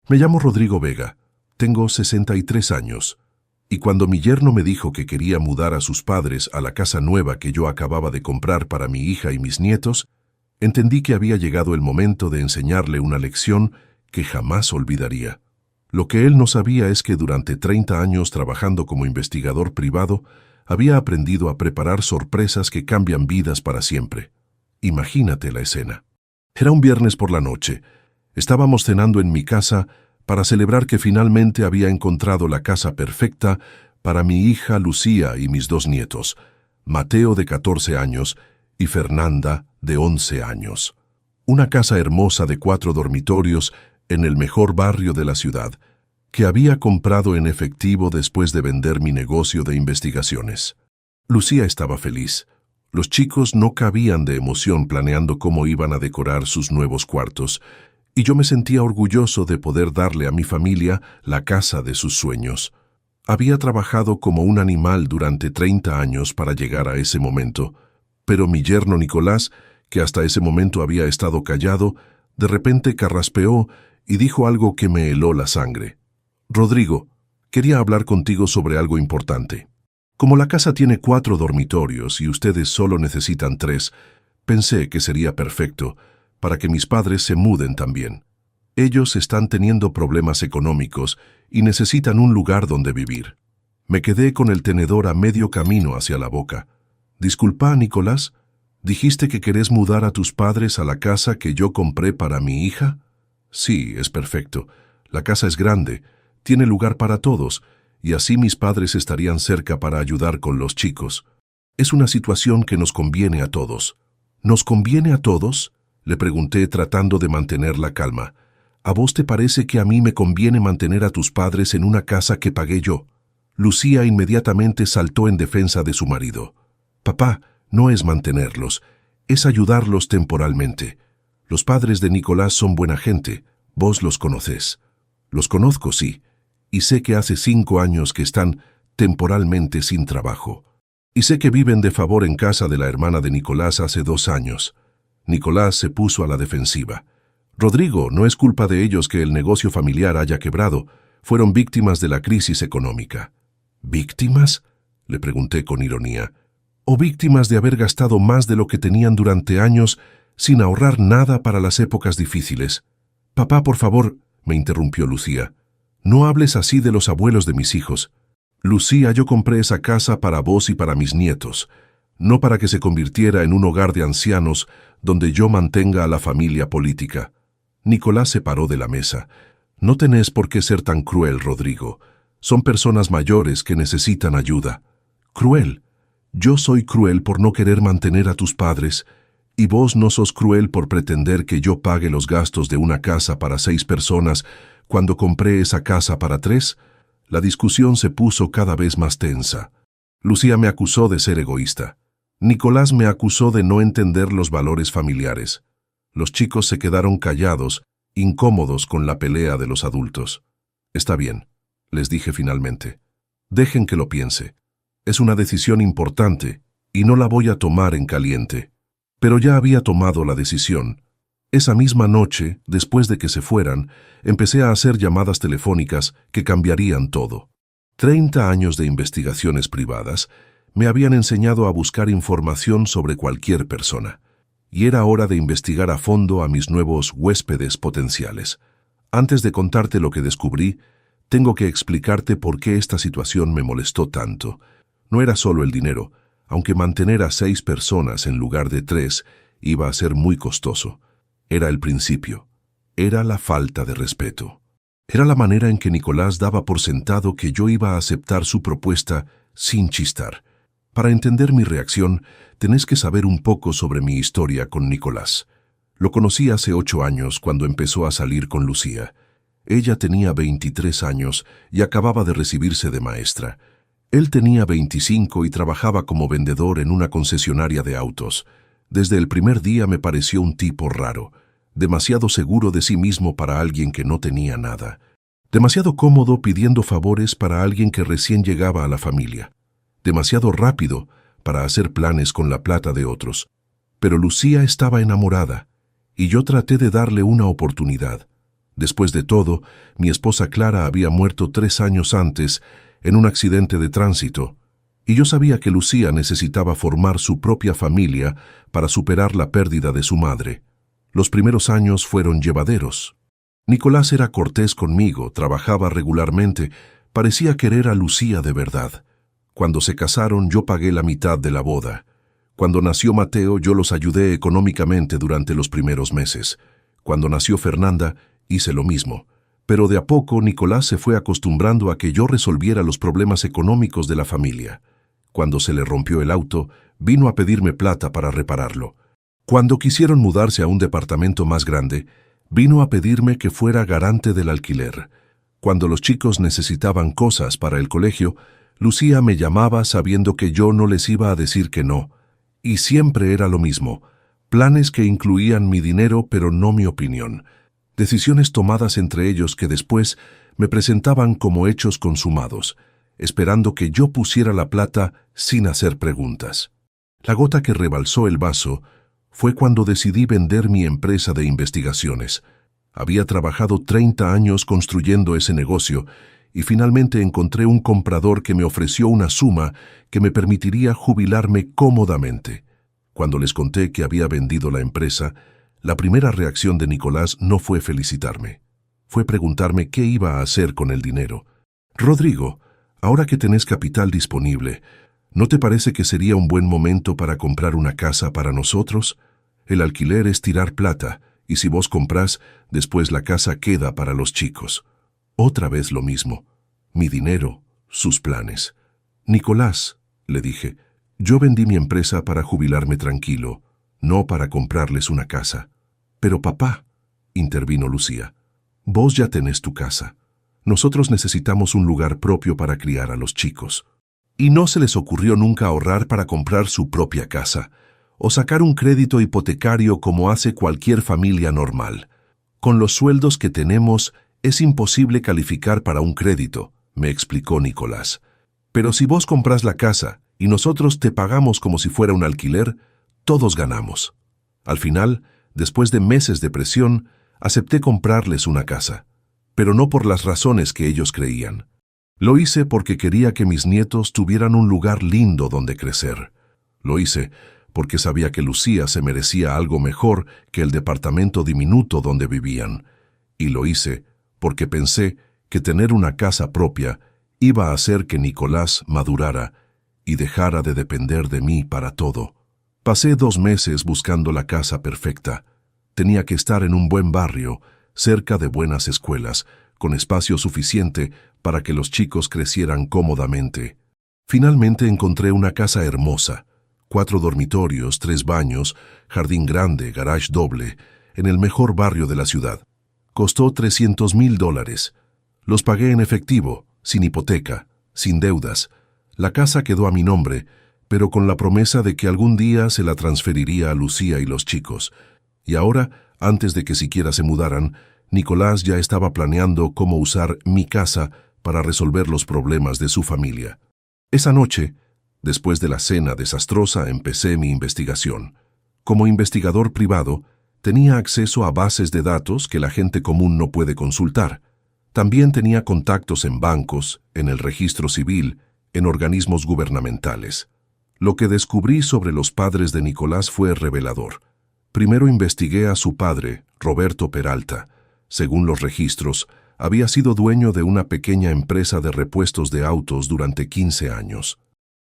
Me llamo Rodrigo Vega, tengo 63 años, y cuando mi yerno me dijo que quería mudar a sus padres a la casa nueva que yo acababa de comprar para mi hija y mis nietos, entendí que había llegado el momento de enseñarle una lección que jamás olvidaría. Lo que él no sabía es que durante 30 años trabajando como investigador privado, había aprendido a preparar sorpresas que cambian vidas para siempre. Imagínate la escena. Era un viernes por la noche. Estábamos cenando en mi casa para celebrar que finalmente había encontrado la casa perfecta para mi hija Lucía y mis dos nietos, Mateo de 14 años y Fernanda de 11 años. Una casa hermosa de 4 dormitorios en el mejor barrio de la ciudad, que había comprado en efectivo después de vender mi negocio de investigaciones. Lucía estaba feliz. Los chicos no cabían de emoción planeando cómo iban a decorar sus nuevos cuartos, y yo me sentía orgulloso de poder darle a mi familia la casa de sus sueños. Había trabajado como un animal durante 30 años para llegar a ese momento, pero mi yerno Nicolás, que hasta ese momento había estado callado, de repente carraspeó y dijo algo que me heló la sangre. «Rodrigo, quería hablar contigo sobre algo importante. Como la casa tiene 4 dormitorios y ustedes solo necesitan 3, pensé que sería perfecto para que mis padres se muden también. Ellos están teniendo problemas económicos y necesitan un lugar donde vivir». Me quedé con el tenedor a medio camino hacia la boca. «Disculpa, Nicolás, ¿dijiste que querés mudar a tus padres a la casa que yo compré para mi hija?» «Sí, es perfecto. La casa es grande, tiene lugar para todos, y así mis padres estarían cerca para ayudar con los chicos. Es una situación que nos conviene a todos». «¿Nos conviene a todos?», le pregunté tratando de mantener la calma. «¿A vos te parece que a mí me conviene mantener a tus padres en una casa que pagué yo?» Lucía inmediatamente saltó en defensa de su marido. «Papá, no es mantenerlos, es ayudarlos temporalmente. Los padres de Nicolás son buena gente, vos los conocés». «Los conozco, sí, y sé que hace 5 años que están temporalmente sin trabajo. Y sé que viven de favor en casa de la hermana de Nicolás hace 2 años». Nicolás se puso a la defensiva. «Rodrigo, no es culpa de ellos que el negocio familiar haya quebrado. Fueron víctimas de la crisis económica». «¿Víctimas?», le pregunté con ironía. «¿O víctimas de haber gastado más de lo que tenían durante años sin ahorrar nada para las épocas difíciles?» «Papá, por favor», me interrumpió Lucía. «No hables así de los abuelos de mis hijos. Lucía, yo compré esa casa para vos y para mis nietos, no para que se convirtiera en un hogar de ancianos donde yo mantenga a la familia política». Nicolás se paró de la mesa. «No tenés por qué ser tan cruel, Rodrigo. Son personas mayores que necesitan ayuda». «¿Cruel? Yo soy cruel por no querer mantener a tus padres, y vos no sos cruel por pretender que yo pague los gastos de una casa para 6 personas cuando compré esa casa para 3. La discusión se puso cada vez más tensa. Lucía me acusó de ser egoísta. Nicolás me acusó de no entender los valores familiares. Los chicos se quedaron callados, incómodos con la pelea de los adultos. «Está bien», les dije finalmente. «Dejen que lo piense. Es una decisión importante y no la voy a tomar en caliente». Pero ya había tomado la decisión. Esa misma noche, después de que se fueran, empecé a hacer llamadas telefónicas que cambiarían todo. 30 años de investigaciones privadas me habían enseñado a buscar información sobre cualquier persona, y era hora de investigar a fondo a mis nuevos huéspedes potenciales. Antes de contarte lo que descubrí, tengo que explicarte por qué esta situación me molestó tanto. No era solo el dinero, aunque mantener a 6 personas en lugar de 3 iba a ser muy costoso. Era el principio. Era la falta de respeto. Era la manera en que Nicolás daba por sentado que yo iba a aceptar su propuesta sin chistar. Para entender mi reacción, tenés que saber un poco sobre mi historia con Nicolás. Lo conocí hace 8 años cuando empezó a salir con Lucía. Ella tenía 23 años y acababa de recibirse de maestra. Él tenía 25 y trabajaba como vendedor en una concesionaria de autos. Desde el primer día me pareció un tipo raro, demasiado seguro de sí mismo para alguien que no tenía nada, demasiado cómodo pidiendo favores para alguien que recién llegaba a la familia, demasiado rápido para hacer planes con la plata de otros. Pero Lucía estaba enamorada, y yo traté de darle una oportunidad. Después de todo, mi esposa Clara había muerto 3 años antes en un accidente de tránsito, y yo sabía que Lucía necesitaba formar su propia familia para superar la pérdida de su madre. Los primeros años fueron llevaderos. Nicolás era cortés conmigo, trabajaba regularmente, parecía querer a Lucía de verdad. Cuando se casaron, yo pagué la mitad de la boda. Cuando nació Mateo, yo los ayudé económicamente durante los primeros meses. Cuando nació Fernanda, hice lo mismo. Pero de a poco Nicolás se fue acostumbrando a que yo resolviera los problemas económicos de la familia. Cuando se le rompió el auto, vino a pedirme plata para repararlo. Cuando quisieron mudarse a un departamento más grande, vino a pedirme que fuera garante del alquiler. Cuando los chicos necesitaban cosas para el colegio, Lucía me llamaba sabiendo que yo no les iba a decir que no. Y siempre era lo mismo, planes que incluían mi dinero pero no mi opinión. Decisiones tomadas entre ellos que después me presentaban como hechos consumados, esperando que yo pusiera la plata sin hacer preguntas. La gota que rebalsó el vaso fue cuando decidí vender mi empresa de investigaciones. Había trabajado 30 años construyendo ese negocio y finalmente encontré un comprador que me ofreció una suma que me permitiría jubilarme cómodamente. Cuando les conté que había vendido la empresa, la primera reacción de Nicolás no fue felicitarme. Fue preguntarme qué iba a hacer con el dinero. «Rodrigo, ahora que tenés capital disponible, ¿no te parece que sería un buen momento para comprar una casa para nosotros? El alquiler es tirar plata, y si vos comprás, después la casa queda para los chicos». Otra vez lo mismo. Mi dinero, sus planes. «Nicolás», le dije, «yo vendí mi empresa para jubilarme tranquilo, no para comprarles una casa». «Pero papá», intervino Lucía, «vos ya tenés tu casa. Nosotros necesitamos un lugar propio para criar a los chicos». Y no se les ocurrió nunca ahorrar para comprar su propia casa, o sacar un crédito hipotecario como hace cualquier familia normal. «Con los sueldos que tenemos, es imposible calificar para un crédito», me explicó Nicolás. «Pero si vos comprás la casa y nosotros te pagamos como si fuera un alquiler, todos ganamos». Al final, después de meses de presión, acepté comprarles una casa, pero no por las razones que ellos creían. Lo hice porque quería que mis nietos tuvieran un lugar lindo donde crecer. Lo hice porque sabía que Lucía se merecía algo mejor que el departamento diminuto donde vivían. Y lo hice porque pensé que tener una casa propia iba a hacer que Nicolás madurara y dejara de depender de mí para todo. Pasé 2 meses buscando la casa perfecta. Tenía que estar en un buen barrio, cerca de buenas escuelas, con espacio suficiente para que los chicos crecieran cómodamente. Finalmente encontré una casa hermosa, 4 dormitorios, 3 baños, jardín grande, garage doble, en el mejor barrio de la ciudad. Costó $300,000. Los pagué en efectivo, sin hipoteca, sin deudas. La casa quedó a mi nombre, pero con la promesa de que algún día se la transferiría a Lucía y los chicos. Y ahora, antes de que siquiera se mudaran, Nicolás ya estaba planeando cómo usar mi casa para resolver los problemas de su familia. Esa noche, después de la cena desastrosa, empecé mi investigación. Como investigador privado, tenía acceso a bases de datos que la gente común no puede consultar. También tenía contactos en bancos, en el registro civil, en organismos gubernamentales. Lo que descubrí sobre los padres de Nicolás fue revelador. Primero investigué a su padre, Roberto Peralta. Según los registros, había sido dueño de una pequeña empresa de repuestos de autos durante 15 años.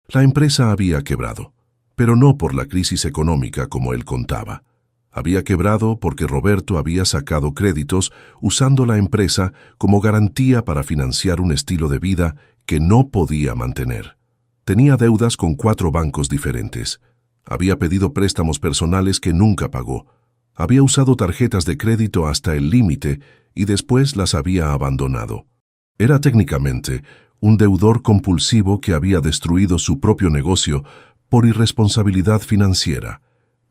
La empresa había quebrado, pero no por la crisis económica como él contaba. Había quebrado porque Roberto había sacado créditos usando la empresa como garantía para financiar un estilo de vida que no podía mantener. Tenía deudas con 4 bancos diferentes. Había pedido préstamos personales que nunca pagó. Había usado tarjetas de crédito hasta el límite y después las había abandonado. Era técnicamente un deudor compulsivo que había destruido su propio negocio por irresponsabilidad financiera.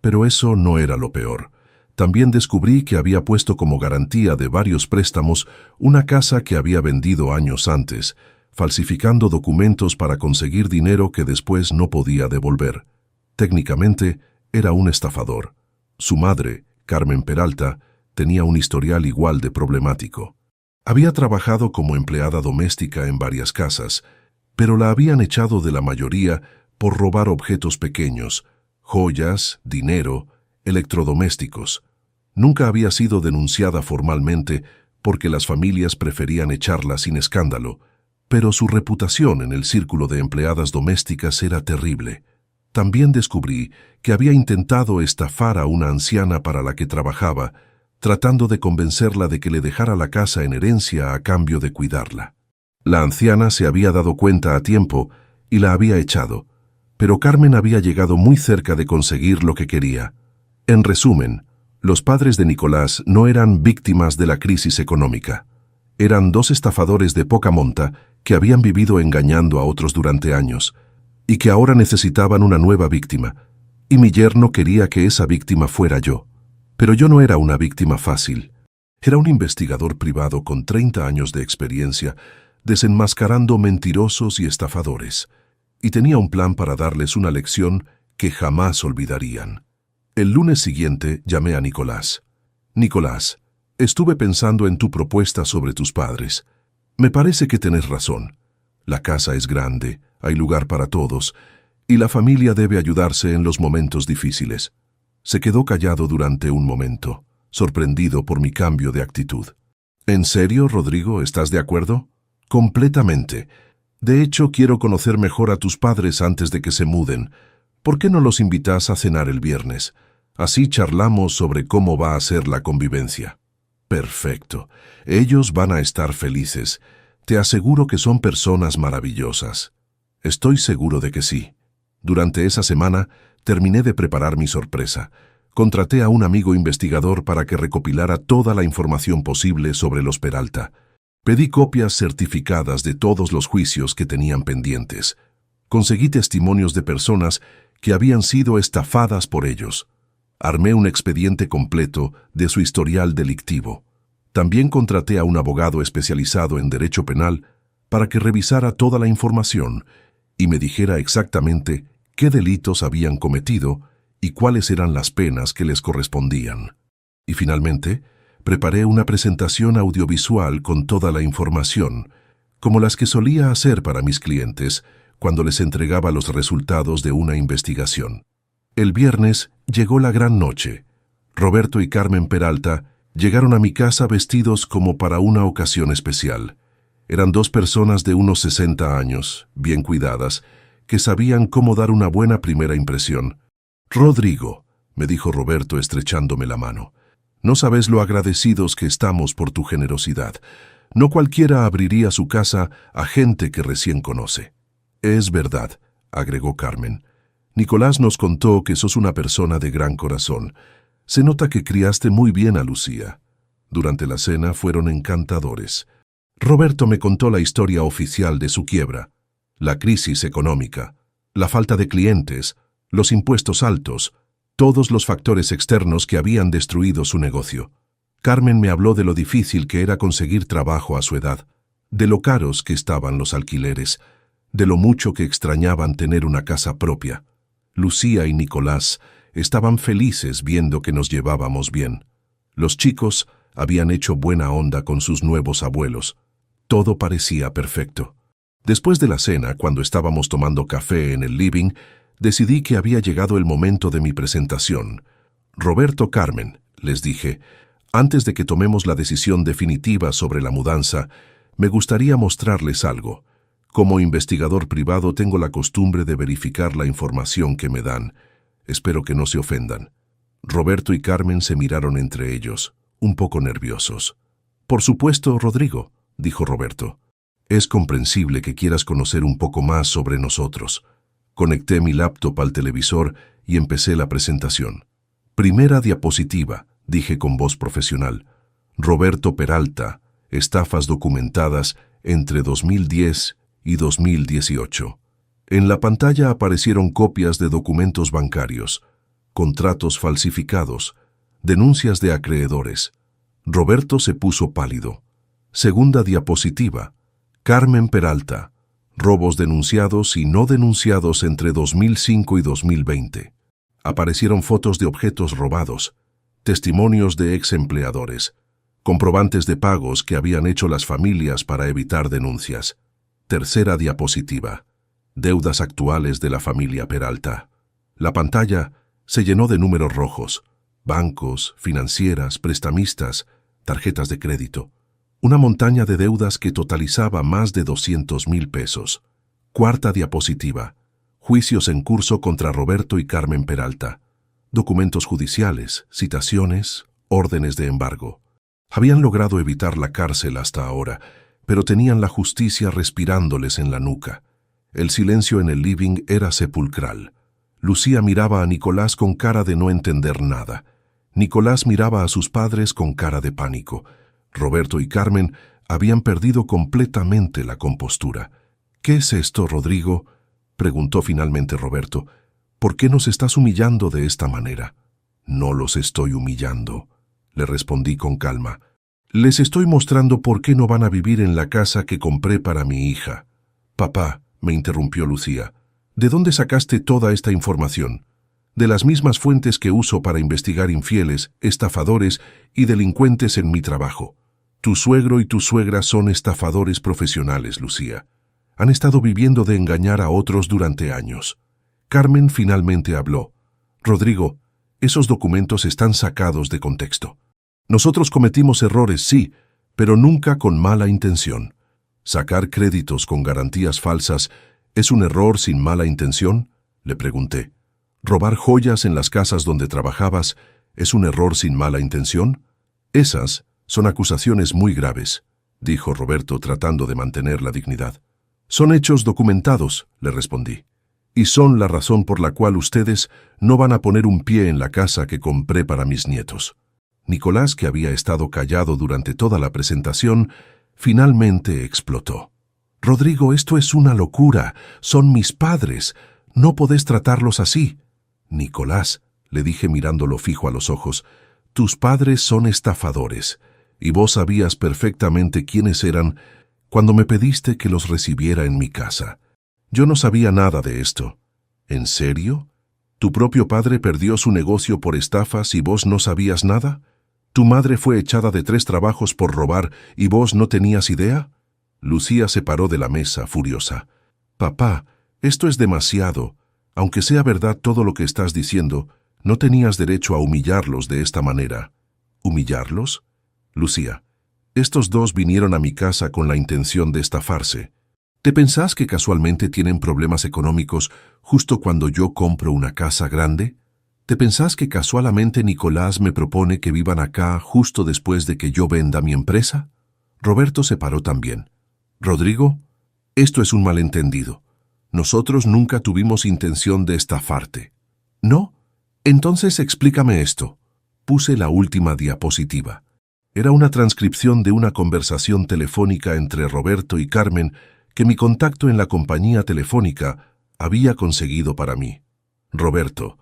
Pero eso no era lo peor. También descubrí que había puesto como garantía de varios préstamos una casa que había vendido años antes, falsificando documentos para conseguir dinero que después no podía devolver. Técnicamente, era un estafador. Su madre, Carmen Peralta, tenía un historial igual de problemático. Había trabajado como empleada doméstica en varias casas, pero la habían echado de la mayoría por robar objetos pequeños, joyas, dinero, electrodomésticos. Nunca había sido denunciada formalmente porque las familias preferían echarla sin escándalo, pero su reputación en el círculo de empleadas domésticas era terrible. También descubrí que había intentado estafar a una anciana para la que trabajaba, tratando de convencerla de que le dejara la casa en herencia a cambio de cuidarla. La anciana se había dado cuenta a tiempo y la había echado, pero Carmen había llegado muy cerca de conseguir lo que quería. En resumen, los padres de Nicolás no eran víctimas de la crisis económica. Eran dos estafadores de poca monta que habían vivido engañando a otros durante años y que ahora necesitaban una nueva víctima, y mi yerno quería que esa víctima fuera yo. Pero yo no era una víctima fácil. Era un investigador privado con 30 años de experiencia, desenmascarando mentirosos y estafadores, y tenía un plan para darles una lección que jamás olvidarían. El lunes siguiente llamé a Nicolás. Nicolás, estuve pensando en tu propuesta sobre tus padres. Me parece que tenés razón. La casa es grande, hay lugar para todos, y la familia debe ayudarse en los momentos difíciles. Se quedó callado durante un momento, sorprendido por mi cambio de actitud. ¿En serio, Rodrigo, estás de acuerdo? Completamente. De hecho, quiero conocer mejor a tus padres antes de que se muden. ¿Por qué no los invitas a cenar el viernes? Así charlamos sobre cómo va a ser la convivencia. Perfecto. Ellos van a estar felices. Te aseguro que son personas maravillosas. Estoy seguro de que sí. Durante esa semana, terminé de preparar mi sorpresa. Contraté a un amigo investigador para que recopilara toda la información posible sobre los Peralta. Pedí copias certificadas de todos los juicios que tenían pendientes. Conseguí testimonios de personas que habían sido estafadas por ellos. Armé un expediente completo de su historial delictivo. También contraté a un abogado especializado en derecho penal para que revisara toda la información y me dijera exactamente qué delitos habían cometido y cuáles eran las penas que les correspondían. Y finalmente, preparé una presentación audiovisual con toda la información, como las que solía hacer para mis clientes cuando les entregaba los resultados de una investigación. El viernes llegó la gran noche. Roberto y Carmen Peralta llegaron a mi casa vestidos como para una ocasión especial. Eran dos personas de unos 60 años, bien cuidadas, que sabían cómo dar una buena primera impresión. «Rodrigo», me dijo Roberto estrechándome la mano, «no sabes lo agradecidos que estamos por tu generosidad. No cualquiera abriría su casa a gente que recién conoce». «Es verdad», agregó Carmen. «Nicolás nos contó que sos una persona de gran corazón. Se nota que criaste muy bien a Lucía». Durante la cena fueron encantadores. Roberto me contó la historia oficial de su quiebra, la crisis económica, la falta de clientes, los impuestos altos, todos los factores externos que habían destruido su negocio. Carmen me habló de lo difícil que era conseguir trabajo a su edad, de lo caros que estaban los alquileres, de lo mucho que extrañaban tener una casa propia. Lucía y Nicolás estaban felices viendo que nos llevábamos bien. Los chicos habían hecho buena onda con sus nuevos abuelos. Todo parecía perfecto. Después de la cena, cuando estábamos tomando café en el living, decidí que había llegado el momento de mi presentación. «Roberto, Carmen», les dije, «antes de que tomemos la decisión definitiva sobre la mudanza, me gustaría mostrarles algo. Como investigador privado tengo la costumbre de verificar la información que me dan. Espero que no se ofendan». Roberto y Carmen se miraron entre ellos, un poco nerviosos. «Por supuesto, Rodrigo», dijo Roberto. «Es comprensible que quieras conocer un poco más sobre nosotros». Conecté mi laptop al televisor y empecé la presentación. «Primera diapositiva», dije con voz profesional. «Roberto Peralta, estafas documentadas entre 2010 y 2018». En la pantalla aparecieron copias de documentos bancarios, contratos falsificados, denuncias de acreedores. Roberto se puso pálido. Segunda diapositiva. Carmen Peralta. Robos denunciados y no denunciados entre 2005 y 2020. Aparecieron fotos de objetos robados, testimonios de ex empleadores, comprobantes de pagos que habían hecho las familias para evitar denuncias. Tercera diapositiva. Deudas actuales de la familia Peralta. La pantalla se llenó de números rojos, bancos, financieras, prestamistas, tarjetas de crédito. Una montaña de deudas que totalizaba más de 200,000 pesos. Cuarta diapositiva. Juicios en curso contra Roberto y Carmen Peralta. Documentos judiciales, citaciones, órdenes de embargo. Habían logrado evitar la cárcel hasta ahora, pero tenían la justicia respirándoles en la nuca. El silencio en el living era sepulcral. Lucía miraba a Nicolás con cara de no entender nada. Nicolás miraba a sus padres con cara de pánico. Roberto y Carmen habían perdido completamente la compostura. «¿Qué es esto, Rodrigo?», preguntó finalmente Roberto. «¿Por qué nos estás humillando de esta manera?» «No los estoy humillando», le respondí con calma. «Les estoy mostrando por qué no van a vivir en la casa que compré para mi hija». «Papá», me interrumpió Lucía, «¿de dónde sacaste toda esta información?» «De las mismas fuentes que uso para investigar infieles, estafadores y delincuentes en mi trabajo. Tu suegro y tu suegra son estafadores profesionales, Lucía. Han estado viviendo de engañar a otros durante años». Carmen finalmente habló. «Rodrigo, esos documentos están sacados de contexto. Nosotros cometimos errores, sí, pero nunca con mala intención. ¿Sacar créditos con garantías falsas es un error sin mala intención?», le pregunté. «¿Robar joyas en las casas donde trabajabas es un error sin mala intención? Esas son acusaciones muy graves», dijo Roberto tratando de mantener la dignidad. «Son hechos documentados», le respondí, «y son la razón por la cual ustedes no van a poner un pie en la casa que compré para mis nietos». Nicolás, que había estado callado durante toda la presentación, finalmente explotó. «Rodrigo, esto es una locura. Son mis padres. No podés tratarlos así». «Nicolás», le dije mirándolo fijo a los ojos, «tus padres son estafadores, y vos sabías perfectamente quiénes eran cuando me pediste que los recibiera en mi casa. Yo no sabía nada de esto». «¿En serio? ¿Tu propio padre perdió su negocio por estafas y vos no sabías nada? ¿Tu madre fue echada de 3 trabajos por robar y vos no tenías idea?» Lucía se paró de la mesa, furiosa. «Papá, esto es demasiado. Aunque sea verdad todo lo que estás diciendo, no tenías derecho a humillarlos de esta manera». «¿Humillarlos?» «Lucía, estos dos vinieron a mi casa con la intención de estafarse. ¿Te pensás que casualmente tienen problemas económicos justo cuando yo compro una casa grande? ¿Te pensás que casualmente Nicolás me propone que vivan acá justo después de que yo venda mi empresa?» Roberto se paró también. «Rodrigo, esto es un malentendido. Nosotros nunca tuvimos intención de estafarte». «¿No? Entonces explícame esto». Puse la última diapositiva. Era una transcripción de una conversación telefónica entre Roberto y Carmen que mi contacto en la compañía telefónica había conseguido para mí. «Roberto,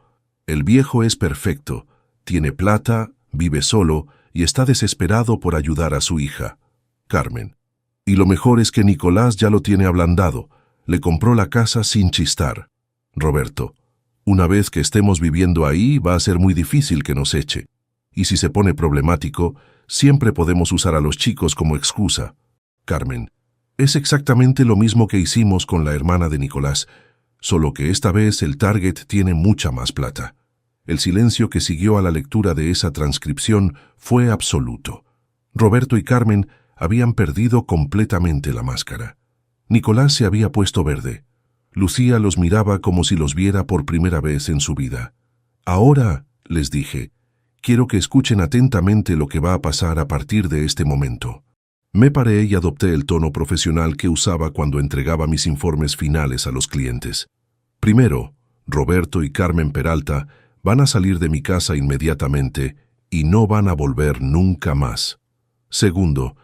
el viejo es perfecto, tiene plata, vive solo y está desesperado por ayudar a su hija». Carmen: «Y lo mejor es que Nicolás ya lo tiene ablandado, le compró la casa sin chistar». Roberto: «Una vez que estemos viviendo ahí va a ser muy difícil que nos eche. Y si se pone problemático, siempre podemos usar a los chicos como excusa». Carmen: «Es exactamente lo mismo que hicimos con la hermana de Nicolás, solo que esta vez el target tiene mucha más plata». El silencio que siguió a la lectura de esa transcripción fue absoluto. Roberto y Carmen habían perdido completamente la máscara. Nicolás se había puesto verde. Lucía los miraba como si los viera por primera vez en su vida. «Ahora», les dije, «quiero que escuchen atentamente lo que va a pasar a partir de este momento». Me paré y adopté el tono profesional que usaba cuando entregaba mis informes finales a los clientes. «Primero, Roberto y Carmen Peralta van a salir de mi casa inmediatamente y no van a volver nunca más. Segundo,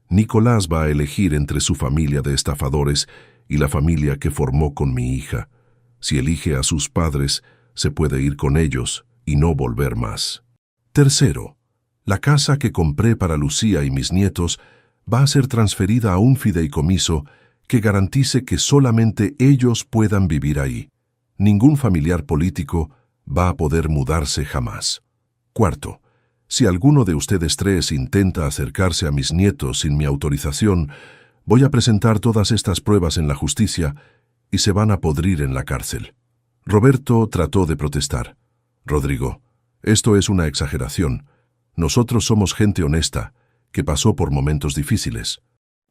Nicolás va a elegir entre su familia de estafadores y la familia que formó con mi hija. Si elige a sus padres, se puede ir con ellos y no volver más. Tercero, la casa que compré para Lucía y mis nietos va a ser transferida a un fideicomiso que garantice que solamente ellos puedan vivir ahí. Ningún familiar político va a poder mudarse jamás. Cuarto, Si alguno de ustedes tres intenta acercarse a mis nietos sin mi autorización, voy a presentar todas estas pruebas en la justicia y se van a podrir en la cárcel. Roberto trató de protestar. Rodrigo, esto es una exageración. Nosotros somos gente honesta, que pasó por momentos difíciles.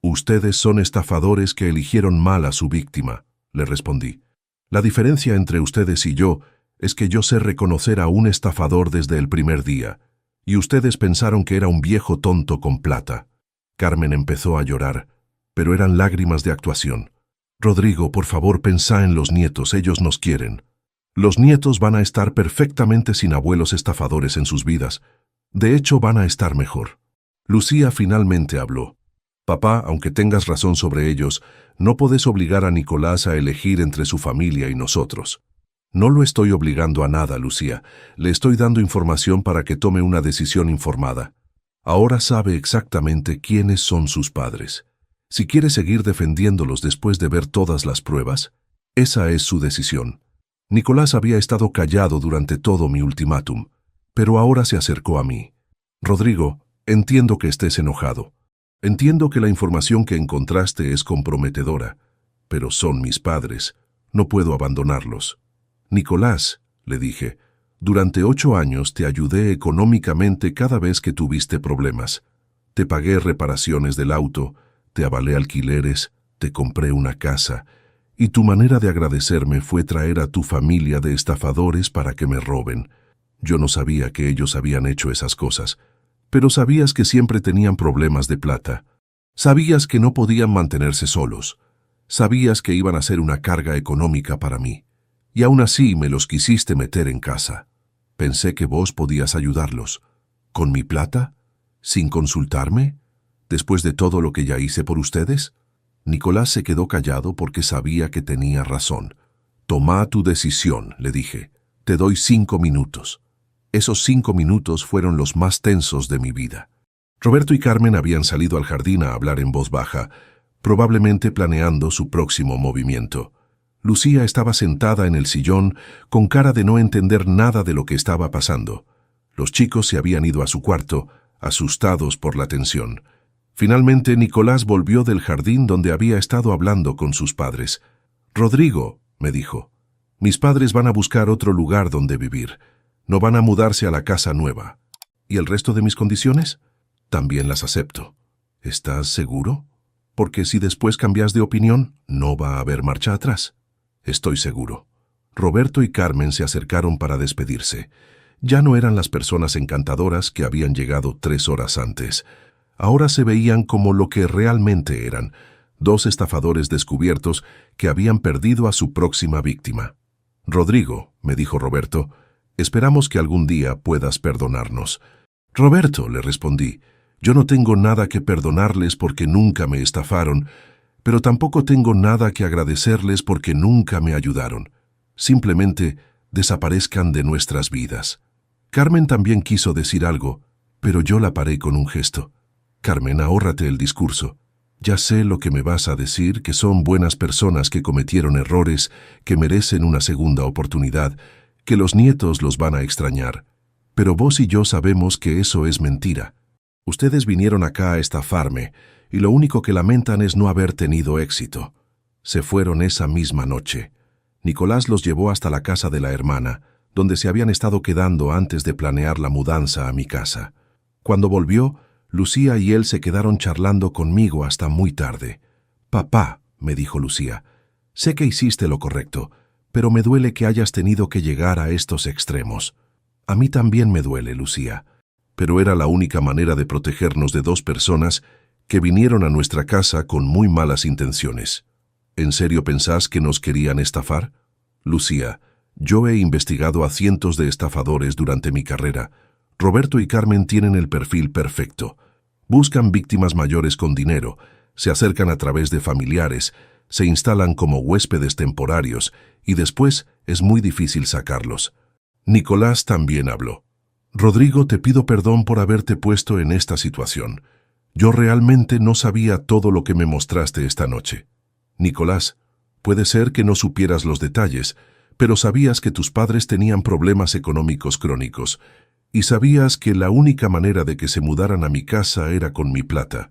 Ustedes son estafadores que eligieron mal a su víctima, le respondí. La diferencia entre ustedes y yo es que yo sé reconocer a un estafador desde el primer día, y ustedes pensaron que era un viejo tonto con plata. Carmen empezó a llorar, pero eran lágrimas de actuación. Rodrigo, por favor, pensá en los nietos, ellos nos quieren. Los nietos van a estar perfectamente sin abuelos estafadores en sus vidas. De hecho, van a estar mejor. Lucía finalmente habló. Papá, aunque tengas razón sobre ellos, no podés obligar a Nicolás a elegir entre su familia y nosotros. No lo estoy obligando a nada, Lucía. Le estoy dando información para que tome una decisión informada. Ahora sabe exactamente quiénes son sus padres. Si quiere seguir defendiéndolos después de ver todas las pruebas, esa es su decisión. Nicolás había estado callado durante todo mi ultimátum, pero ahora se acercó a mí. Rodrigo, entiendo que estés enojado. Entiendo que la información que encontraste es comprometedora, pero son mis padres. No puedo abandonarlos. Nicolás, le dije, durante 8 años te ayudé económicamente cada vez que tuviste problemas. Te pagué reparaciones del auto, te avalé alquileres, te compré una casa, y tu manera de agradecerme fue traer a tu familia de estafadores para que me roben. Yo no sabía que ellos habían hecho esas cosas, pero sabías que siempre tenían problemas de plata. Sabías que no podían mantenerse solos. Sabías que iban a ser una carga económica para mí. Y aún así me los quisiste meter en casa. Pensé que vos podías ayudarlos. ¿Con mi plata? ¿Sin consultarme? ¿Después de todo lo que ya hice por ustedes? Nicolás se quedó callado porque sabía que tenía razón. Toma tu decisión, le dije. Te doy 5 minutos. Esos 5 minutos fueron los más tensos de mi vida. Roberto y Carmen habían salido al jardín a hablar en voz baja, probablemente planeando su próximo movimiento. Lucía estaba sentada en el sillón con cara de no entender nada de lo que estaba pasando. Los chicos se habían ido a su cuarto, asustados por la tensión. Finalmente, Nicolás volvió del jardín donde había estado hablando con sus padres. «Rodrigo», me dijo, «mis padres van a buscar otro lugar donde vivir. No van a mudarse a la casa nueva. ¿Y el resto de mis condiciones? También las acepto. ¿Estás seguro? Porque si después cambias de opinión, no va a haber marcha atrás». «Estoy seguro». Roberto y Carmen se acercaron para despedirse. Ya no eran las personas encantadoras que habían llegado 3 horas antes. Ahora se veían como lo que realmente eran, 2 estafadores descubiertos que habían perdido a su próxima víctima. «Rodrigo», me dijo Roberto, «esperamos que algún día puedas perdonarnos». «Roberto», le respondí, «yo no tengo nada que perdonarles porque nunca me estafaron, pero tampoco tengo nada que agradecerles porque nunca me ayudaron. Simplemente desaparezcan de nuestras vidas». Carmen también quiso decir algo, pero yo la paré con un gesto. «Carmen, ahórrate el discurso. Ya sé lo que me vas a decir, que son buenas personas que cometieron errores, que merecen una segunda oportunidad, que los nietos los van a extrañar. Pero vos y yo sabemos que eso es mentira. Ustedes vinieron acá a estafarme, y lo único que lamentan es no haber tenido éxito. Se fueron esa misma noche. Nicolás los llevó hasta la casa de la hermana, donde se habían estado quedando antes de planear la mudanza a mi casa. Cuando volvió, Lucía y él se quedaron charlando conmigo hasta muy tarde. «Papá», me dijo Lucía, «sé que hiciste lo correcto, pero me duele que hayas tenido que llegar a estos extremos». «A mí también me duele, Lucía, pero era la única manera de protegernos de 2 personas que vinieron a nuestra casa con muy malas intenciones». «¿En serio pensás que nos querían estafar?» «Lucía, yo he investigado a cientos de estafadores durante mi carrera. Roberto y Carmen tienen el perfil perfecto. Buscan víctimas mayores con dinero, se acercan a través de familiares, se instalan como huéspedes temporarios y después es muy difícil sacarlos». Nicolás también habló. «Rodrigo, te pido perdón por haberte puesto en esta situación. Yo realmente no sabía todo lo que me mostraste esta noche». «Nicolás, puede ser que no supieras los detalles, pero sabías que tus padres tenían problemas económicos crónicos. Y sabías que la única manera de que se mudaran a mi casa era con mi plata.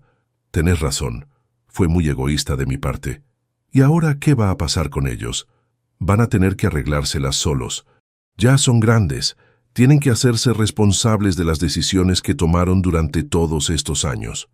Tenés razón, fue muy egoísta de mi parte. ¿Y ahora qué va a pasar con ellos? Van a tener que arreglárselas solos. Ya son grandes, tienen que hacerse responsables de las decisiones que tomaron durante todos estos años.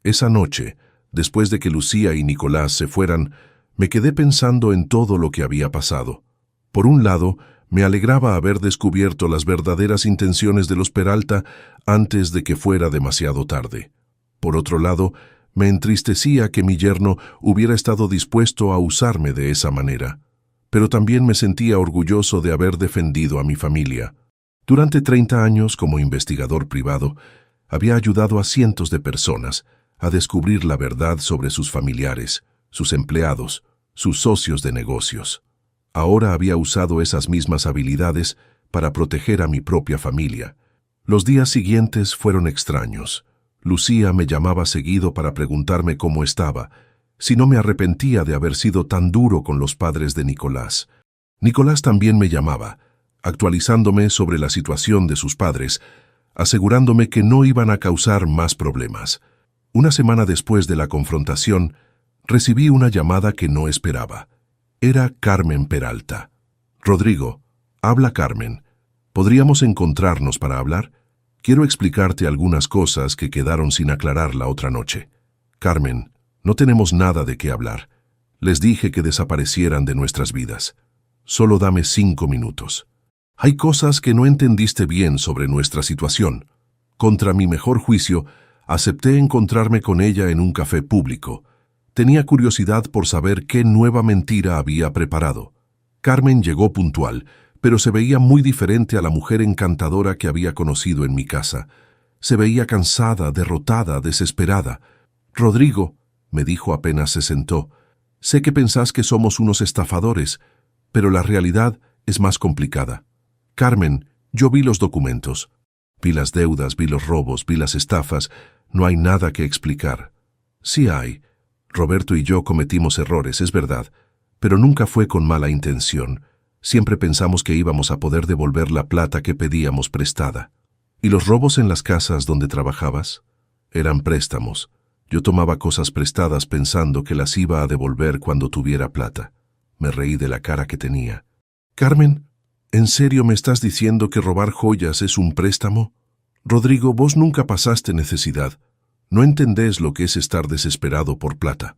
Esa noche, después de que Lucía y Nicolás se fueran, me quedé pensando en todo lo que había pasado. Por un lado, me alegraba haber descubierto las verdaderas intenciones de los Peralta antes de que fuera demasiado tarde. Por otro lado, me entristecía que mi yerno hubiera estado dispuesto a usarme de esa manera. Pero también me sentía orgulloso de haber defendido a mi familia. Durante 30 años, como investigador privado, había ayudado a cientos de personas a descubrir la verdad sobre sus familiares, sus empleados, sus socios de negocios. Ahora había usado esas mismas habilidades para proteger a mi propia familia. Los días siguientes fueron extraños. Lucía me llamaba seguido para preguntarme cómo estaba, si no me arrepentía de haber sido tan duro con los padres de Nicolás. Nicolás también me llamaba, actualizándome sobre la situación de sus padres, asegurándome que no iban a causar más problemas. Una semana después de la confrontación, recibí una llamada que no esperaba. Era Carmen Peralta. «Rodrigo, habla Carmen. ¿Podríamos encontrarnos para hablar? Quiero explicarte algunas cosas que quedaron sin aclarar la otra noche». «Carmen, no tenemos nada de qué hablar. Les dije que desaparecieran de nuestras vidas. Solo dame 5 minutos. Hay cosas que no entendiste bien sobre nuestra situación. Contra mi mejor juicio, acepté encontrarme con ella en un café público. Tenía curiosidad por saber qué nueva mentira había preparado. Carmen llegó puntual, pero se veía muy diferente a la mujer encantadora que había conocido en mi casa. Se veía cansada, derrotada, desesperada. «Rodrigo», me dijo apenas se sentó, «sé que pensás que somos unos estafadores, pero la realidad es más complicada. Carmen, yo vi los documentos. Vi las deudas, vi los robos, vi las estafas. No hay nada que explicar». «Sí hay. Roberto y yo cometimos errores, es verdad, pero nunca fue con mala intención. Siempre pensamos que íbamos a poder devolver la plata que pedíamos prestada». «¿Y los robos en las casas donde trabajabas?» «Eran préstamos. Yo tomaba cosas prestadas pensando que las iba a devolver cuando tuviera plata». Me reí de la cara que tenía. «Carmen, ¿en serio me estás diciendo que robar joyas es un préstamo? Rodrigo, vos nunca pasaste necesidad. No entendés lo que es estar desesperado por plata».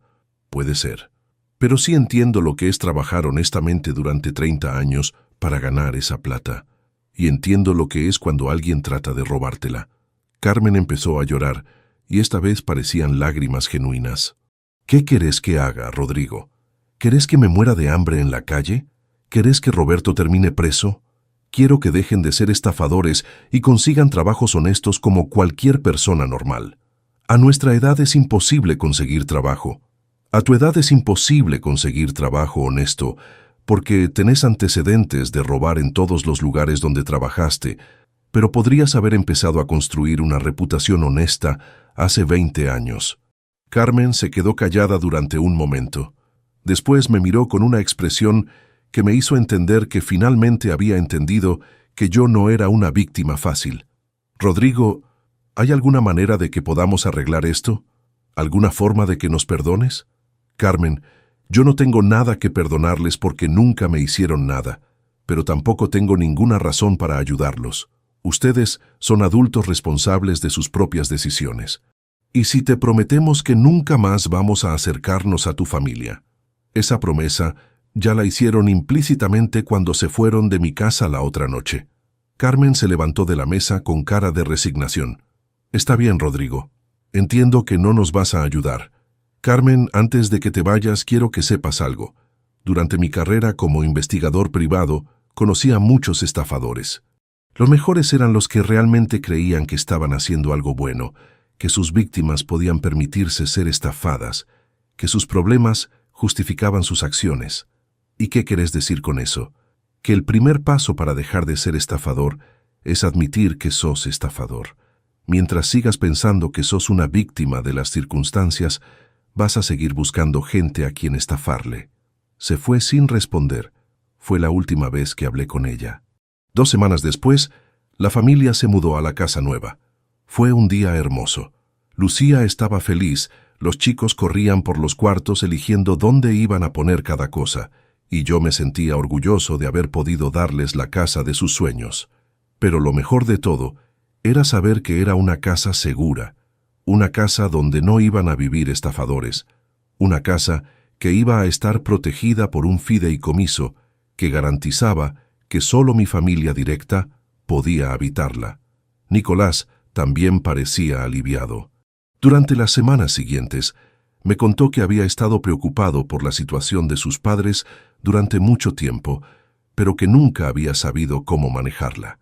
«Puede ser. Pero sí entiendo lo que es trabajar honestamente durante 30 años para ganar esa plata. Y entiendo lo que es cuando alguien trata de robártela». Carmen empezó a llorar, y esta vez parecían lágrimas genuinas. «¿Qué querés que haga, Rodrigo? ¿Querés que me muera de hambre en la calle? ¿Querés que Roberto termine preso? Quiero que dejen de ser estafadores y consigan trabajos honestos como cualquier persona normal. A nuestra edad es imposible conseguir trabajo. A tu edad es imposible conseguir trabajo honesto porque tenés antecedentes de robar en todos los lugares donde trabajaste, pero podrías haber empezado a construir una reputación honesta hace 20 años». Carmen se quedó callada durante un momento. Después me miró con una expresión que me hizo entender que finalmente había entendido que yo no era una víctima fácil. «Rodrigo, ¿hay alguna manera de que podamos arreglar esto? ¿Alguna forma de que nos perdones?» «Carmen, yo no tengo nada que perdonarles porque nunca me hicieron nada, pero tampoco tengo ninguna razón para ayudarlos. Ustedes son adultos responsables de sus propias decisiones. ¿Y si te prometemos que nunca más vamos a acercarnos a tu familia?» Esa promesa ya la hicieron implícitamente cuando se fueron de mi casa la otra noche. Carmen se levantó de la mesa con cara de resignación. «Está bien, Rodrigo. Entiendo que no nos vas a ayudar. Carmen, antes de que te vayas, quiero que sepas algo. Durante mi carrera como investigador privado, conocí a muchos estafadores. Los mejores eran los que realmente creían que estaban haciendo algo bueno, que sus víctimas podían permitirse ser estafadas, que sus problemas justificaban sus acciones. ¿Y qué querés decir con eso? Que el primer paso para dejar de ser estafador es admitir que sos estafador. Mientras sigas pensando que sos una víctima de las circunstancias, vas a seguir buscando gente a quien estafarle». Se fue sin responder. Fue la última vez que hablé con ella. 2 semanas después, La familia se mudó a la casa nueva. Fue un día hermoso. Lucía estaba feliz, los chicos corrían por los cuartos eligiendo dónde iban a poner cada cosa, y yo me sentía orgulloso de haber podido darles la casa de sus sueños. Pero lo mejor de todo era saber que era una casa segura, una casa donde no iban a vivir estafadores, una casa que iba a estar protegida por un fideicomiso que garantizaba que solo mi familia directa podía habitarla. Nicolás también parecía aliviado. Durante las semanas siguientes, me contó que había estado preocupado por la situación de sus padres durante mucho tiempo, pero que nunca había sabido cómo manejarla.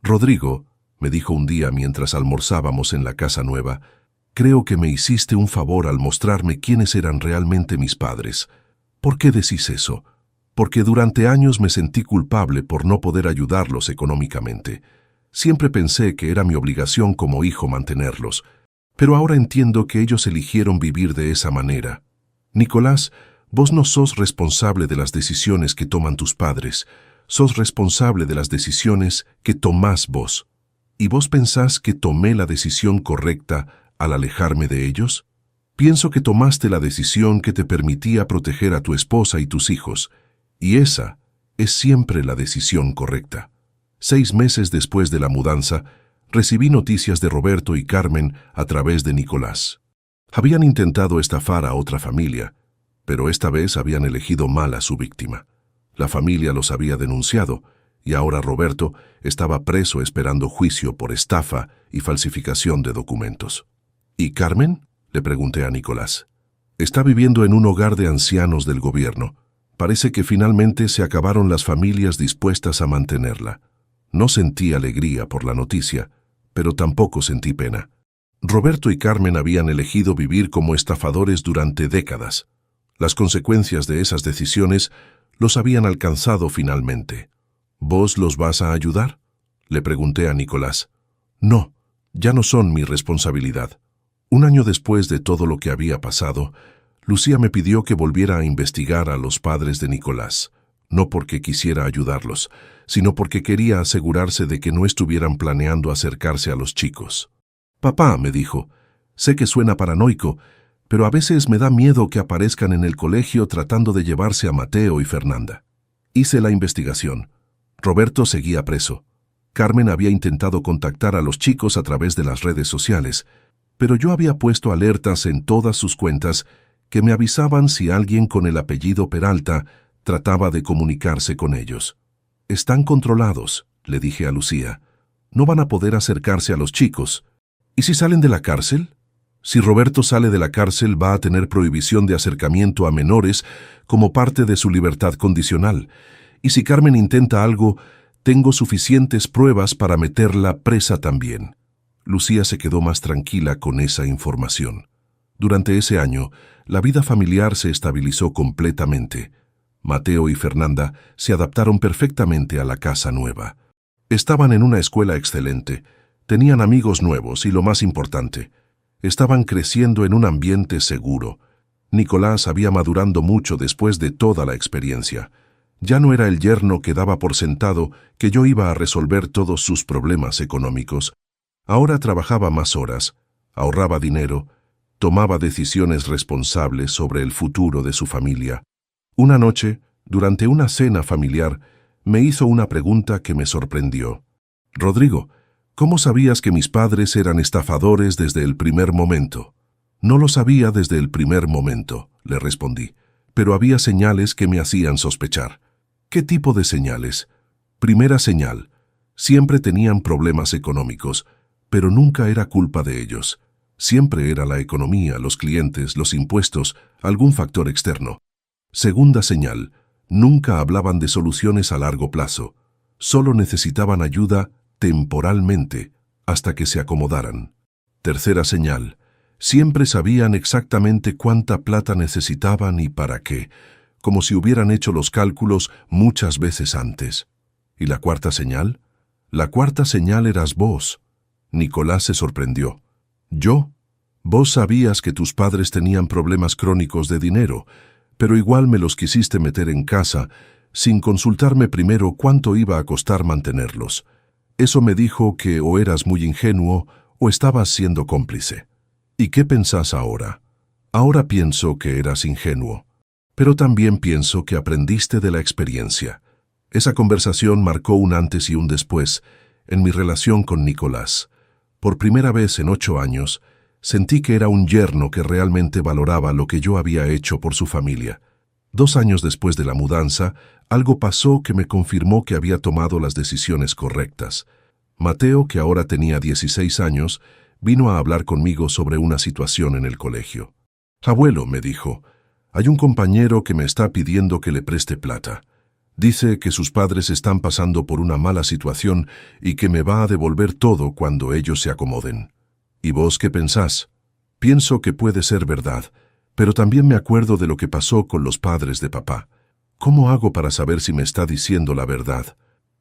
«Rodrigo», me dijo un día mientras almorzábamos en la casa nueva, «creo que me hiciste un favor al mostrarme quiénes eran realmente mis padres». «¿Por qué decís eso?» «Porque durante años me sentí culpable por no poder ayudarlos económicamente. Siempre pensé que era mi obligación como hijo mantenerlos, pero ahora entiendo que ellos eligieron vivir de esa manera. Nicolás, vos no sos responsable de las decisiones que toman tus padres, sos responsable de las decisiones que tomás vos. ¿Y vos pensás que tomé la decisión correcta al alejarme de ellos? Pienso que tomaste la decisión que te permitía proteger a tu esposa y tus hijos, y esa es siempre la decisión correcta». 6 meses después de la mudanza, recibí noticias de Roberto y Carmen a través de Nicolás. Habían intentado estafar a otra familia, pero esta vez habían elegido mal a su víctima. La familia los había denunciado, y ahora Roberto estaba preso esperando juicio por estafa y falsificación de documentos. ¿Y Carmen?, le pregunté a Nicolás. «Está viviendo en un hogar de ancianos del gobierno. Parece que finalmente se acabaron las familias dispuestas a mantenerla». No sentí alegría por la noticia, pero tampoco sentí pena. Roberto y Carmen habían elegido vivir como estafadores durante décadas. Las consecuencias de esas decisiones los habían alcanzado finalmente. «¿Vos los vas a ayudar?», le pregunté a Nicolás. «No, ya no son mi responsabilidad». 1 año después de todo lo que había pasado, Lucía me pidió que volviera a investigar a los padres de Nicolás, no porque quisiera ayudarlos, sino porque quería asegurarse de que no estuvieran planeando acercarse a los chicos. «Papá», me dijo, «sé que suena paranoico, pero a veces me da miedo que aparezcan en el colegio tratando de llevarse a Mateo y Fernanda». Hice la investigación. Roberto seguía preso. Carmen había intentado contactar a los chicos a través de las redes sociales, pero yo había puesto alertas en todas sus cuentas que me avisaban si alguien con el apellido Peralta trataba de comunicarse con ellos. «Están controlados», le dije a Lucía. «No van a poder acercarse a los chicos. ¿Y si salen de la cárcel? Si Roberto sale de la cárcel, va a tener prohibición de acercamiento a menores como parte de su libertad condicional. Y si Carmen intenta algo, tengo suficientes pruebas para meterla presa también». Lucía se quedó más tranquila con esa información. Durante ese año, la vida familiar se estabilizó completamente. Mateo y Fernanda se adaptaron perfectamente a la casa nueva. Estaban en una escuela excelente, tenían amigos nuevos y, lo más importante, estaban creciendo en un ambiente seguro. Nicolás había madurado mucho después de toda la experiencia. Ya no era el yerno que daba por sentado que yo iba a resolver todos sus problemas económicos. Ahora trabajaba más horas, ahorraba dinero, tomaba decisiones responsables sobre el futuro de su familia. Una noche, durante una cena familiar, me hizo una pregunta que me sorprendió. «Rodrigo, ¿cómo sabías que mis padres eran estafadores desde el primer momento?» «No lo sabía desde el primer momento», le respondí, «pero había señales que me hacían sospechar». «¿Qué tipo de señales?» «Primera señal, siempre tenían problemas económicos, pero nunca era culpa de ellos. Siempre era la economía, los clientes, los impuestos, algún factor externo. Segunda señal, nunca hablaban de soluciones a largo plazo. Solo necesitaban ayuda temporalmente, hasta que se acomodaran. Tercera señal, siempre sabían exactamente cuánta plata necesitaban y para qué, como si hubieran hecho los cálculos muchas veces antes. ¿Y la cuarta señal? La cuarta señal eras vos. Nicolás se sorprendió. ¿Yo? Vos sabías que tus padres tenían problemas crónicos de dinero, pero igual me los quisiste meter en casa sin consultarme primero cuánto iba a costar mantenerlos. Eso me dijo que o eras muy ingenuo o estabas siendo cómplice. ¿Y qué pensás ahora? Ahora pienso que eras ingenuo, pero también pienso que aprendiste de la experiencia. Esa conversación marcó un antes y un después en mi relación con Nicolás. Por primera vez en 8 años, sentí que era un yerno que realmente valoraba lo que yo había hecho por su familia. 2 años después de la mudanza, algo pasó que me confirmó que había tomado las decisiones correctas. Mateo, que ahora tenía 16 años, vino a hablar conmigo sobre una situación en el colegio. «Abuelo», me dijo, «hay un compañero que me está pidiendo que le preste plata. Dice que sus padres están pasando por una mala situación y que me va a devolver todo cuando ellos se acomoden. ¿Y vos qué pensás?» Pienso que puede ser verdad, pero también me acuerdo de lo que pasó con los padres de papá. ¿Cómo hago para saber si me está diciendo la verdad?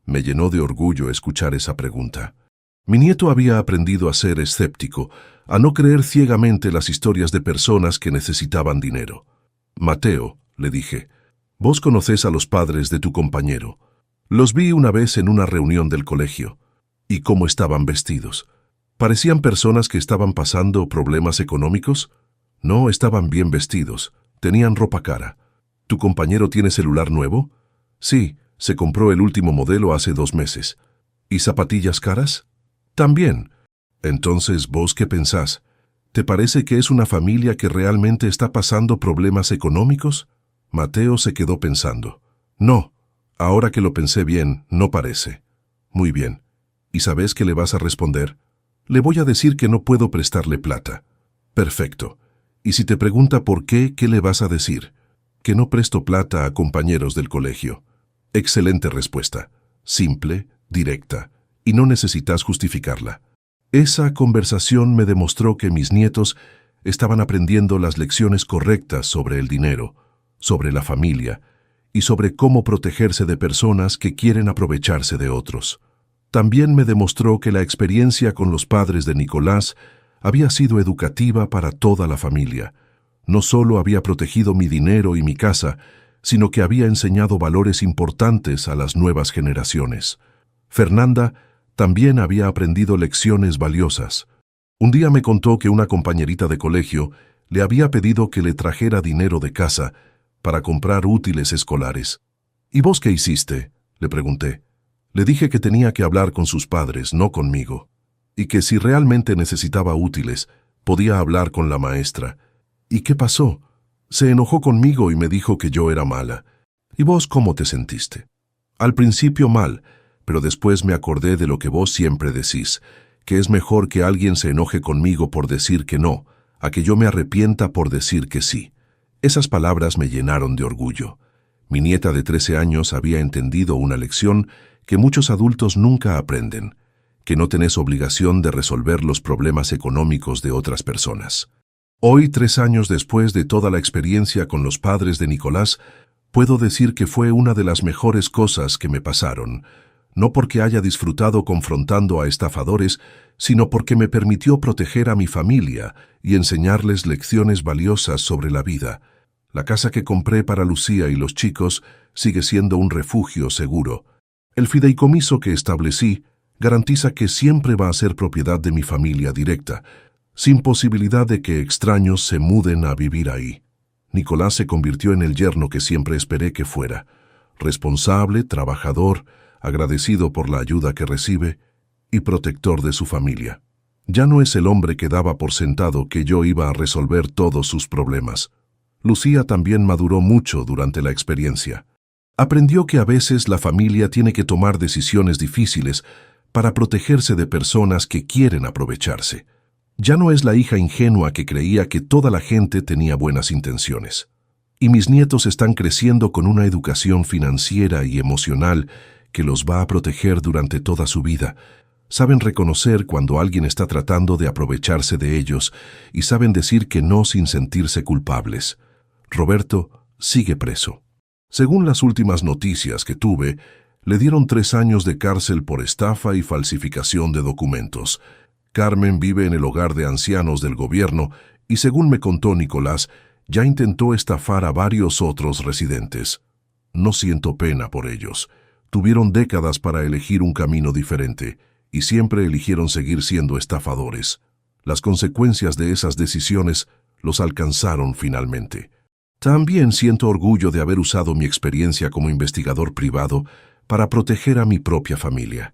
Me llenó de orgullo escuchar esa pregunta. Mi nieto había aprendido a ser escéptico, a no creer ciegamente las historias de personas que necesitaban dinero. «Mateo», le dije, «vos conocés a los padres de tu compañero. Los vi una vez en una reunión del colegio. ¿Y cómo estaban vestidos? ¿Parecían personas que estaban pasando problemas económicos? No, estaban bien vestidos, tenían ropa cara. ¿Tu compañero tiene celular nuevo?» «Sí, se compró el último modelo hace 2 meses. ¿Y zapatillas caras?» «También». «Entonces, ¿vos qué pensás? ¿Te parece que es una familia que realmente está pasando problemas económicos?» Mateo se quedó pensando. «No, ahora que lo pensé bien, no parece». «Muy bien. ¿Y sabés qué le vas a responder?» «Le voy a decir que no puedo prestarle plata». «Perfecto. Y si te pregunta por qué, ¿qué le vas a decir?» «Que no presto plata a compañeros del colegio». Excelente respuesta. Simple, directa, y no necesitas justificarla. Esa conversación me demostró que mis nietos estaban aprendiendo las lecciones correctas sobre el dinero, sobre la familia y sobre cómo protegerse de personas que quieren aprovecharse de otros. También me demostró que la experiencia con los padres de Nicolás había sido educativa para toda la familia. No solo había protegido mi dinero y mi casa, sino que había enseñado valores importantes a las nuevas generaciones. Fernanda también había aprendido lecciones valiosas. Un día me contó que una compañerita de colegio le había pedido que le trajera dinero de casa para comprar útiles escolares. «¿Y vos qué hiciste?», le pregunté. Le dije que tenía que hablar con sus padres, no conmigo, y que si realmente necesitaba útiles, podía hablar con la maestra. «¿Y qué pasó?». «Se enojó conmigo y me dijo que yo era mala». «¿Y vos cómo te sentiste?». «Al principio mal, pero después me acordé de lo que vos siempre decís, que es mejor que alguien se enoje conmigo por decir que no, a que yo me arrepienta por decir que sí». Esas palabras me llenaron de orgullo. Mi nieta de 13 años había entendido una lección que muchos adultos nunca aprenden, que no tenés obligación de resolver los problemas económicos de otras personas. Hoy, 3 años después de toda la experiencia con los padres de Nicolás, puedo decir que fue una de las mejores cosas que me pasaron, no porque haya disfrutado confrontando a estafadores, sino porque me permitió proteger a mi familia y enseñarles lecciones valiosas sobre la vida. La casa que compré para Lucía y los chicos sigue siendo un refugio seguro. El fideicomiso que establecí garantiza que siempre va a ser propiedad de mi familia directa, sin posibilidad de que extraños se muden a vivir ahí. Nicolás se convirtió en el yerno que siempre esperé que fuera, responsable, trabajador, agradecido por la ayuda que recibe y protector de su familia. Ya no es el hombre que daba por sentado que yo iba a resolver todos sus problemas. Lucía también maduró mucho durante la experiencia. Aprendió que a veces la familia tiene que tomar decisiones difíciles para protegerse de personas que quieren aprovecharse. Ya no es la hija ingenua que creía que toda la gente tenía buenas intenciones. Y mis nietos están creciendo con una educación financiera y emocional que los va a proteger durante toda su vida. Saben reconocer cuando alguien está tratando de aprovecharse de ellos y saben decir que no sin sentirse culpables. Roberto sigue preso. Según las últimas noticias que tuve, le dieron 3 años de cárcel por estafa y falsificación de documentos. Carmen vive en el hogar de ancianos del gobierno y, según me contó Nicolás, ya intentó estafar a varios otros residentes. No siento pena por ellos. tuvieron décadas para elegir un camino diferente y siempre eligieron seguir siendo estafadores. Las consecuencias de esas decisiones los alcanzaron finalmente. También siento orgullo de haber usado mi experiencia como investigador privado para proteger a mi propia familia.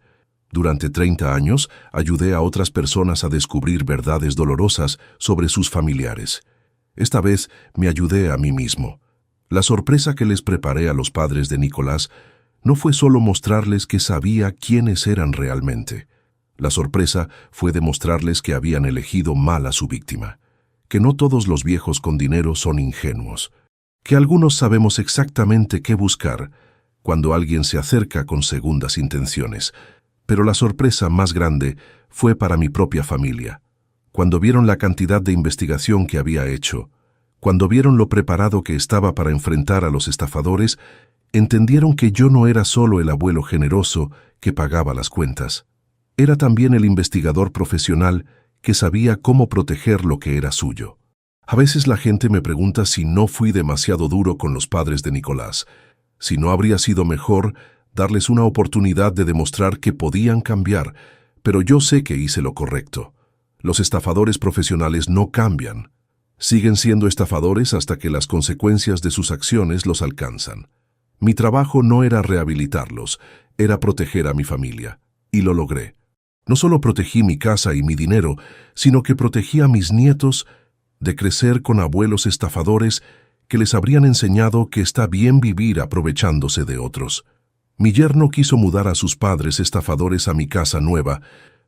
Durante 30 años ayudé a otras personas a descubrir verdades dolorosas sobre sus familiares. Esta vez me ayudé a mí mismo. La sorpresa que les preparé a los padres de Nicolás no fue solo mostrarles que sabía quiénes eran realmente. La sorpresa fue demostrarles que habían elegido mal a su víctima, que no todos los viejos con dinero son ingenuos, que algunos sabemos exactamente qué buscar cuando alguien se acerca con segundas intenciones. Pero la sorpresa más grande fue para mi propia familia. Cuando vieron la cantidad de investigación que había hecho, cuando vieron lo preparado que estaba para enfrentar a los estafadores, entendieron que yo no era solo el abuelo generoso que pagaba las cuentas. Era también el investigador profesional que sabía cómo proteger lo que era suyo. A veces la gente me pregunta si no fui demasiado duro con los padres de Nicolás, si no habría sido mejor darles una oportunidad de demostrar que podían cambiar, pero yo sé que hice lo correcto. Los estafadores profesionales no cambian. Siguen siendo estafadores hasta que las consecuencias de sus acciones los alcanzan. Mi trabajo no era rehabilitarlos, era proteger a mi familia. Y lo logré. No solo protegí mi casa y mi dinero, sino que protegí a mis nietos de crecer con abuelos estafadores que les habrían enseñado que está bien vivir aprovechándose de otros. Mi yerno quiso mudar a sus padres estafadores a mi casa nueva,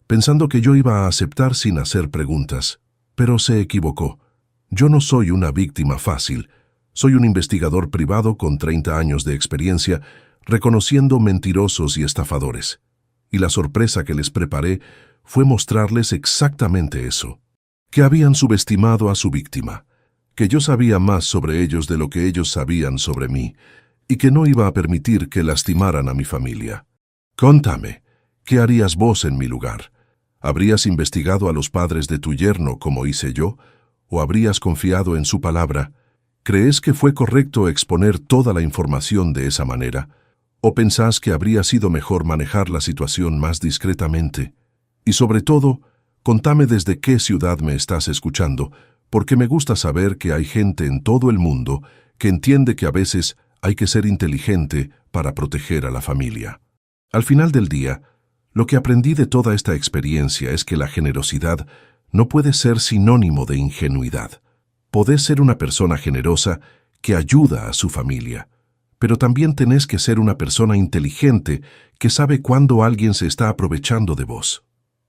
pensando que yo iba a aceptar sin hacer preguntas. Pero se equivocó. Yo no soy una víctima fácil. Soy un investigador privado con 30 años de experiencia, reconociendo mentirosos y estafadores. Y la sorpresa que les preparé fue mostrarles exactamente eso. Que habían subestimado a su víctima, que yo sabía más sobre ellos de lo que ellos sabían sobre mí, y que no iba a permitir que lastimaran a mi familia. Contame, ¿qué harías vos en mi lugar? ¿Habrías investigado a los padres de tu yerno como hice yo? ¿O habrías confiado en su palabra? ¿Crees que fue correcto exponer toda la información de esa manera? ¿O pensás que habría sido mejor manejar la situación más discretamente? Y sobre todo, contame desde qué ciudad me estás escuchando, porque me gusta saber que hay gente en todo el mundo que entiende que a veces hay que ser inteligente para proteger a la familia. Al final del día, lo que aprendí de toda esta experiencia es que la generosidad no puede ser sinónimo de ingenuidad. Podés ser una persona generosa que ayuda a su familia, pero también tenés que ser una persona inteligente que sabe cuándo alguien se está aprovechando de vos.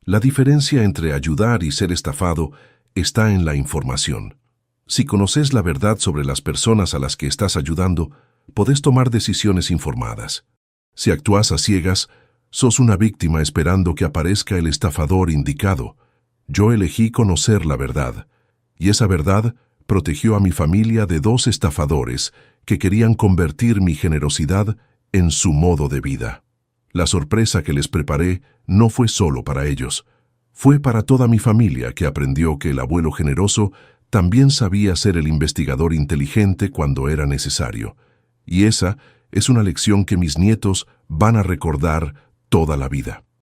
La diferencia entre ayudar y ser estafado está en la información. Si conoces la verdad sobre las personas a las que estás ayudando, podés tomar decisiones informadas. Si actúas a ciegas, sos una víctima esperando que aparezca el estafador indicado. Yo elegí conocer la verdad, y esa verdad protegió a mi familia de 2 estafadores que querían convertir mi generosidad en su modo de vida. La sorpresa que les preparé no fue solo para ellos, fue para toda mi familia que aprendió que el abuelo generoso también sabía ser el investigador inteligente cuando era necesario. Y esa es una lección que mis nietos van a recordar toda la vida.